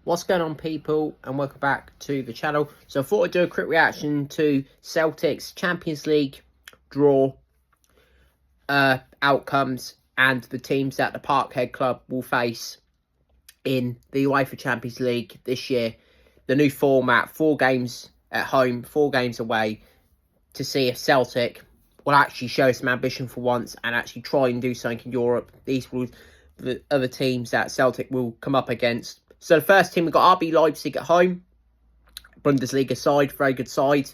What's going on, people, and welcome back to the channel. So I thought I'd do a quick reaction to Celtic's Champions League draw outcomes and the teams that the Parkhead Club will face in the UEFA Champions League this year. The new format, 4 games at home, 4 games away, to see if Celtic will actually show some ambition for once and actually try and do something in Europe. These will the other teams that Celtic will come up against. So the first team, we've got RB Leipzig at home. Bundesliga side, very good side.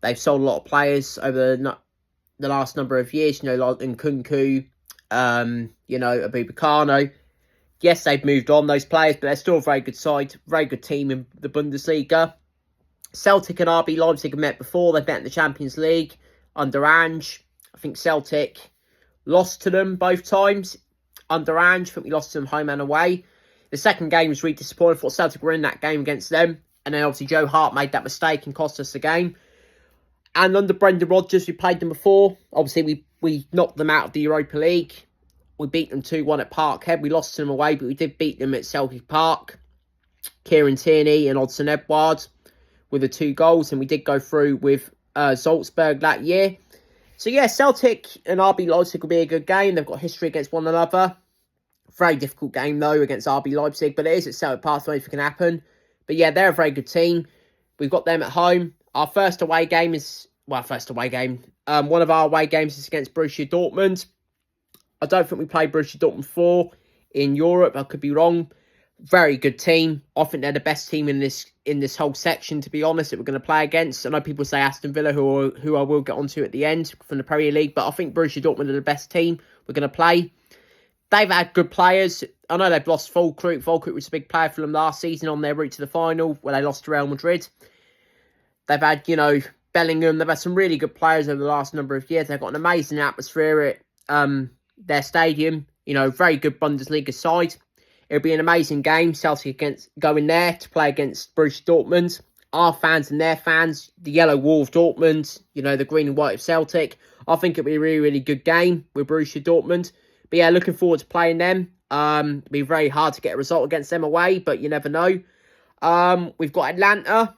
They've sold a lot of players over the last number of years, like Nkunku, Abubakano. Yes, they've moved on, those players, but they're still a very good side, very good team in the Bundesliga. Celtic and RB Leipzig have met before. They've met in the Champions League under Ange. I think Celtic lost to them both times under Ange. I think we lost to them home and away. The second game was really disappointing. I thought Celtic were in that game against them. And then obviously Joe Hart made that mistake and cost us the game. And under Brendan Rodgers, we played them before. Obviously, we knocked them out of the Europa League. We beat them 2-1 at Parkhead. We lost to them away, but we did beat them at Celtic Park. Kieran Tierney and Odsonne Edouard with the 2 goals. And we did go through with Salzburg that year. So yeah, Celtic and RB Leipzig will be a good game. They've got history against one another. Very difficult game, though, against RB Leipzig. But it is at Celtic Park, so anything can happen. But yeah, they're a very good team. We've got them at home. Our first away game is... Well, first away game. One of our away games is against Borussia Dortmund. I don't think we played Borussia Dortmund before in Europe. I could be wrong. Very good team. I think they're the best team in this whole section, to be honest, that we're going to play against. I know people say Aston Villa, who I will get onto at the end from the Premier League. But I think Borussia Dortmund are the best team we're going to play. They've had good players. I know they've lost Volkroot. Volkroot was a big player for them last season on their route to the final, where they lost to Real Madrid. They've had, Bellingham. They've had some really good players over the last number of years. They've got an amazing atmosphere at their stadium. Very good Bundesliga side. It'll be an amazing game. Celtic going there to play against Borussia Dortmund. Our fans and their fans. The yellow wall of Dortmund. The green and white of Celtic. I think it'll be a really, really good game with Borussia Dortmund. But yeah, looking forward to playing them. It'll be very hard to get a result against them away, but you never know. We've got Atlanta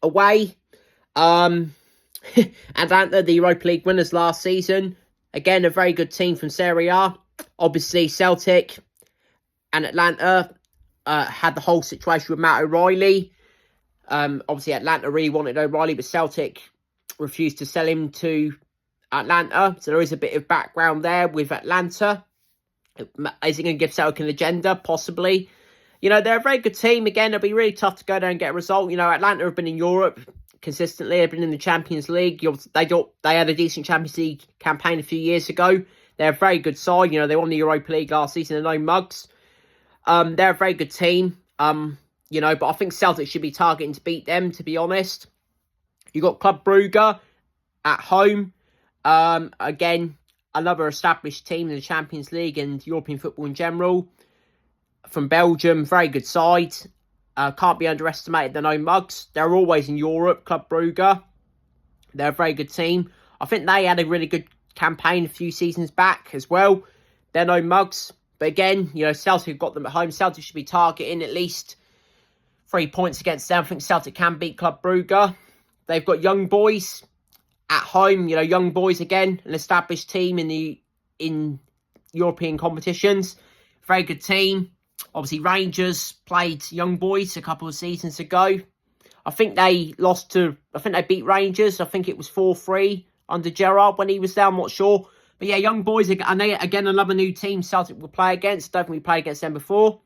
away. Atlanta, the Europa League winners last season. Again, a very good team from Serie A. Obviously, Celtic and Atlanta had the whole situation with Matt O'Reilly. Obviously, Atlanta really wanted O'Reilly, but Celtic refused to sell him to Atlanta. So there is a bit of background there with Atlanta. Is it going to give Celtic an agenda? Possibly. They're a very good team. Again, it'll be really tough to go there and get a result. Atlanta have been in Europe consistently. They've been in the Champions League. They had a decent Champions League campaign a few years ago. They're a very good side. They won the Europa League last season. They're no mugs. They're a very good team. But I think Celtic should be targeting to beat them, to be honest. You've got Club Brugge at home. Again, another established team in the Champions League and European football in general. From Belgium, very good side. Can't be underestimated. They're no mugs. They're always in Europe, Club Brugge. They're a very good team. I think they had a really good campaign a few seasons back as well. They're no mugs. But again, Celtic have got them at home. Celtic should be targeting at least 3 points against them. I think Celtic can beat Club Brugge. They've got Young Boys at home. Young Boys, again, an established team in European competitions. Very good team. Obviously, Rangers played Young Boys a couple of seasons ago. I think they beat Rangers. I think it was 4-3 under Gerrard when he was there. I'm not sure. But yeah, Young Boys, again, another new team Celtic will play against. Don't think we played against them before.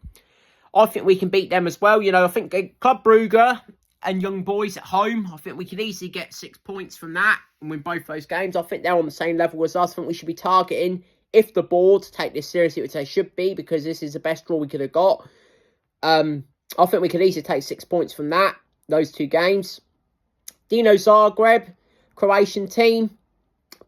I think we can beat them as well. I think Club Brugge and Young Boys at home, I think we could easily get 6 points from that and win both those games. I think they're on the same level as us. I think we should be targeting, if the board take this seriously, which they should be, because this is the best draw we could have got. I think we could easily take 6 points from those 2 games. Dino Zagreb, Croatian team,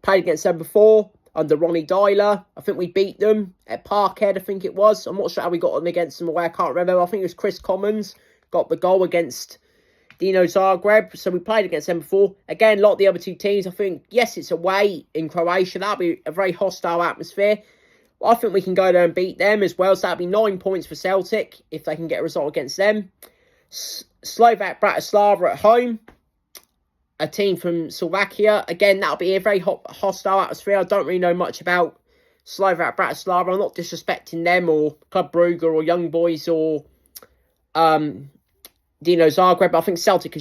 played against them before under Ronnie Dyler. I think we beat them at Parkhead, I think it was. I'm not sure how we got them against them away. I can't remember. I think it was Chris Commons got the goal against Dino Zagreb. So we played against them before. Again, like the other 2 teams, I think, yes, it's away in Croatia. That'll be a very hostile atmosphere. I think we can go there and beat them as well. So that'll be 9 points for Celtic if they can get a result against them. Slovak Bratislava at home. A team from Slovakia. Again, that'll be a very hostile atmosphere. I don't really know much about Slovak Bratislava. I'm not disrespecting them or Club Brugge or Young Boys or Dino Zagreb. But I think Celtic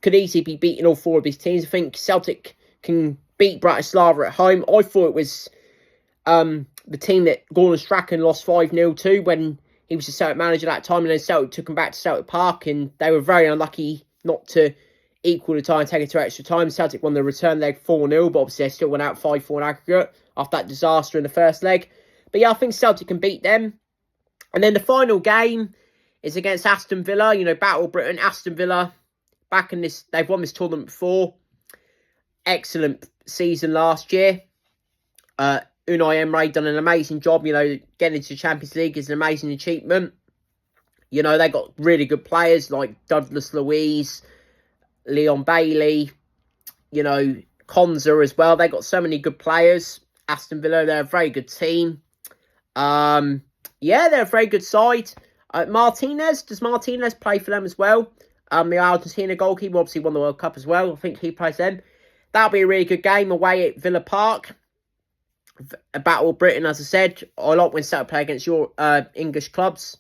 could easily be beating all 4 of these teams. I think Celtic can beat Bratislava at home. I thought it was the team that Gordon Strachan lost 5-0 to when he was the Celtic manager at that time, and then Celtic took him back to Celtic Park, and they were very unlucky not to equal the tie and take it to extra time. Celtic won the return leg 4-0, but obviously they still went out 5-4 in aggregate after that disaster in the first leg. But yeah, I think Celtic can beat them. And then the final game is against Aston Villa. Battle Britain. Aston Villa, back in this, they've won this tournament before. Excellent season last year. Unai Emery done an amazing job. Getting into the Champions League is an amazing achievement. They got really good players like Douglas Luiz, Leon Bailey, Konza as well. They got so many good players. Aston Villa, they're a very good team. They're a very good side. Does Martinez play for them as well? The Argentina goalkeeper obviously won the World Cup as well. I think he plays them. That'll be a really good game away at Villa Park. A battle of Britain, as I said. I like when Celtic play against your English clubs.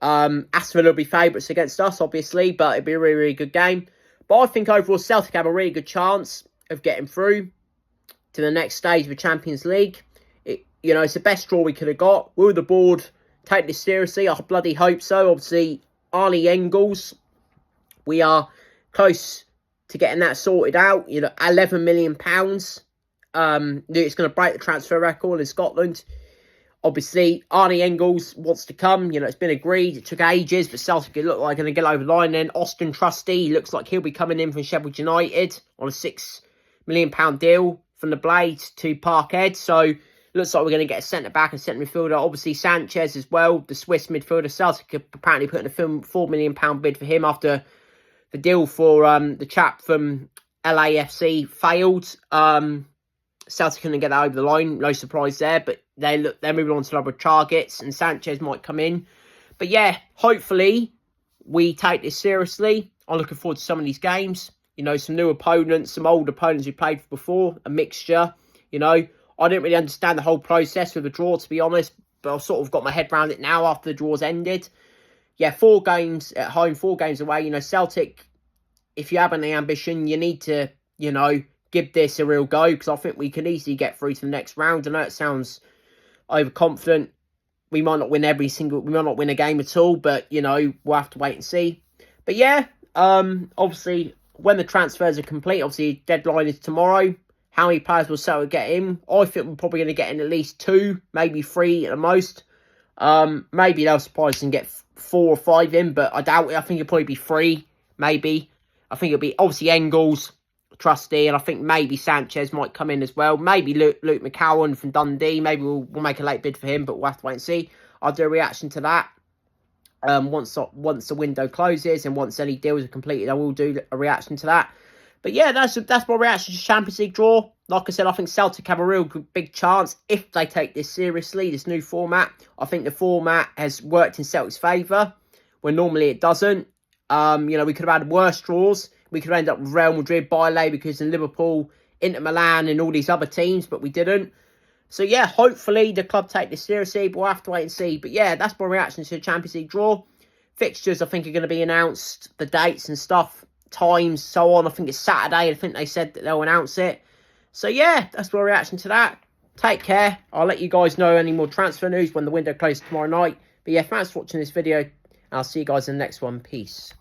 Aston Villa will be favourites against us, obviously, but it'll be a really, really good game. But I think overall Celtic have a really good chance of getting through to the next stage of the Champions League. It's the best draw we could have got. Will the board take this seriously? I bloody hope so. Obviously, Arnie Engels, we are close to getting that sorted out. £11 million. It's going to break the transfer record in Scotland. Obviously, Arnie Engels wants to come. It's been agreed. It took ages, but Celtic look like they're going to get over the line. Then Austin Trusty looks like he'll be coming in from Sheffield United on a £6 million deal from the Blades to Parkhead. So, looks like we're going to get a centre-back and centre midfielder. Obviously, Sanchez as well, the Swiss midfielder. Celtic apparently put in a £4 million bid for him after the deal for the chap from LAFC failed. Celtic couldn't get that over the line. No surprise there. But they're moving on to other targets, and Sanchez might come in. But yeah, hopefully we take this seriously. I'm looking forward to some of these games. Some new opponents, some old opponents we played before, a mixture. I didn't really understand the whole process with the draw, to be honest, but I've sort of got my head around it now after the draw's ended. Yeah, 4 games at home, 4 games away. Celtic, if you have any ambition, you need to, give this a real go, because I think we can easily get through to the next round. I know it sounds overconfident. We might not win a game at all, but, we'll have to wait and see. But yeah, obviously, when the transfers are complete, obviously, deadline is tomorrow. How many players will Celtic get in? I think we're probably going to get in at least 2, maybe 3 at the most. Maybe they'll surprise us and get 4 or 5 in, but I doubt it. I think it'll probably be 3, maybe. I think it'll be, obviously, Engels, Trusty, and I think maybe Sanchez might come in as well. Maybe Luke McCowan from Dundee. Maybe we'll make a late bid for him, but we'll have to wait and see. I'll do a reaction to that. Once the window closes and once any deals are completed, I will do a reaction to that. But yeah, that's my reaction to Champions League draw. Like I said, I think Celtic have a real big chance if they take this seriously, this new format. I think the format has worked in Celtic's favour, when normally it doesn't. We could have had worse draws. We could have ended up with Real Madrid, Bayer because in Liverpool, Inter Milan and all these other teams, but we didn't. So yeah, hopefully the club take this seriously, but we'll have to wait and see. But yeah, that's my reaction to the Champions League draw. Fixtures, I think, are going to be announced, the dates and stuff, times, so on. I think it's Saturday. I think they said that they'll announce it. So yeah, that's my reaction to that. Take care. I'll let you guys know any more transfer news when the window closes tomorrow night. But yeah, thanks for watching this video. I'll see you guys in the next one. Peace.